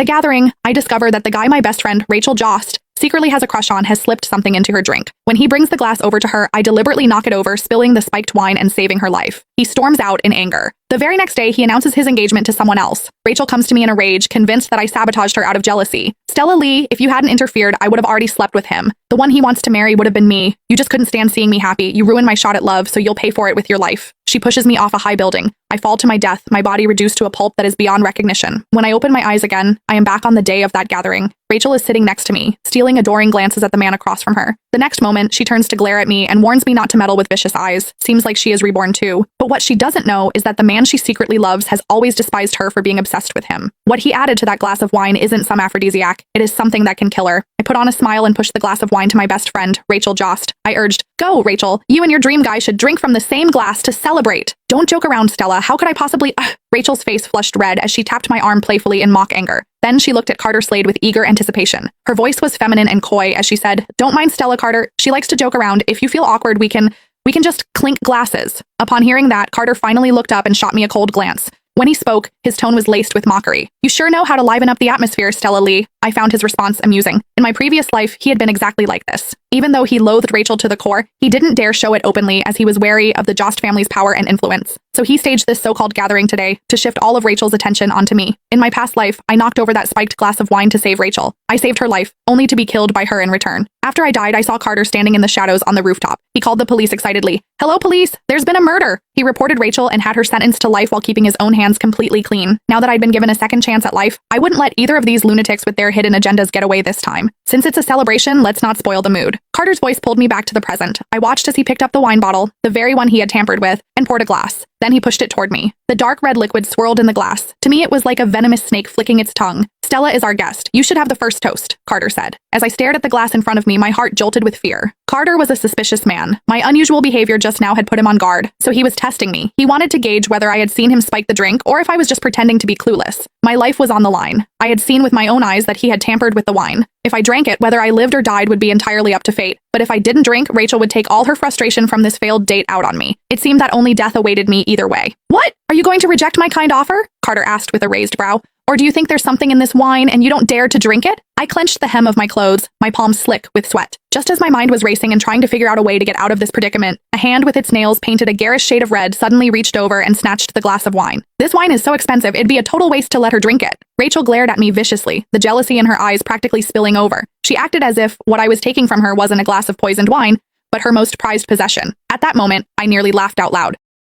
At a gathering, I discover that the guy my best friend, Rachel Jost, secretly has a crush on has slipped something into her drink. When he brings the glass over to her, I deliberately knock it over, spilling the spiked wine and saving her life. He storms out in anger. The very next day, he announces his engagement to someone else. Rachel comes to me in a rage, convinced that I sabotaged her out of jealousy. Stella Lee, if you hadn't interfered, I would have already slept with him. The one he wants to marry would have been me. You just couldn't stand seeing me happy. You ruined my shot at love, so you'll pay for it with your life. She pushes me off a high building. I fall to my death, my body reduced to a pulp that is beyond recognition. When I open my eyes again, I am back on the day of that gathering. Rachel is sitting next to me, stealing adoring glances at the man across from her. The next moment, she turns to glare at me and warns me not to meddle with vicious eyes. Seems like she is reborn too. But what she doesn't know is that the man she secretly loves has always despised her for being obsessed with him. What he added to that glass of wine isn't some aphrodisiac. It is something that can kill her. I put on a smile and pushed the glass of wine to my best friend, Rachel Jost. I urged, "Go, Rachel. You and your dream guy should drink from the same glass to celebrate." "Don't joke around, Stella. How could I possibly—" Rachel's face flushed red as she tapped my arm playfully in mock anger. Then she looked at Carter Slade with eager anticipation. Her voice was feminine and coy as she said, "Don't mind Stella, Carter. She likes to joke around. If you feel awkward, we can just clink glasses." Upon hearing that, Carter finally looked up and shot me a cold glance. When he spoke, his tone was laced with mockery. "You sure know how to liven up the atmosphere, Stella Lee." I found his response amusing. In my previous life, he had been exactly like this. Even though he loathed Rachel to the core, he didn't dare show it openly as he was wary of the Jost family's power and influence. So he staged this so-called gathering today to shift all of Rachel's attention onto me. In my past life, I knocked over that spiked glass of wine to save Rachel. I saved her life, only to be killed by her in return. After I died, I saw Carter standing in the shadows on the rooftop. He called the police excitedly. "Hello, police! There's been a murder!" He reported Rachel and had her sentenced to life while keeping his own hands completely clean. Now that I'd been given a second chance at life, I wouldn't let either of these lunatics with their hidden agendas get away this time. Since it's a celebration, let's not spoil the mood. Carter's voice pulled me back to the present. I watched as he picked up the wine bottle, the very one he had tampered with, and poured a glass. Then he pushed it toward me. The dark red liquid swirled in the glass. To me, it was like a venomous snake flicking its tongue. "Stella is our guest. You should have the first toast," Carter said. As I stared at the glass in front of me, my heart jolted with fear. Carter was a suspicious man. My unusual behavior just now had put him on guard, so he was testing me. He wanted to gauge whether I had seen him spike the drink or if I was just pretending to be clueless. My life was on the line. I had seen with my own eyes that he had tampered with the wine. If I drank it, whether I lived or died would be entirely up to fate. But if I didn't drink, Rachel would take all her frustration from this failed date out on me. It seemed that only death awaited me either way. "What? Are you going to reject my kind offer?" Carter asked with a raised brow. "Or do you think there's something in this wine and you don't dare to drink it?" I clenched the hem of my clothes, my palms slick with sweat. Just as my mind was racing and trying to figure out a way to get out of this predicament, a hand with its nails painted a garish shade of red suddenly reached over and snatched the glass of wine. "This wine is so expensive, it'd be a total waste to let her drink it." Rachel glared at me viciously, the jealousy in her eyes practically spilling over. She acted as if what I was taking from her wasn't a glass of poisoned wine, but her most prized possession. At that moment, I nearly laughed out loud.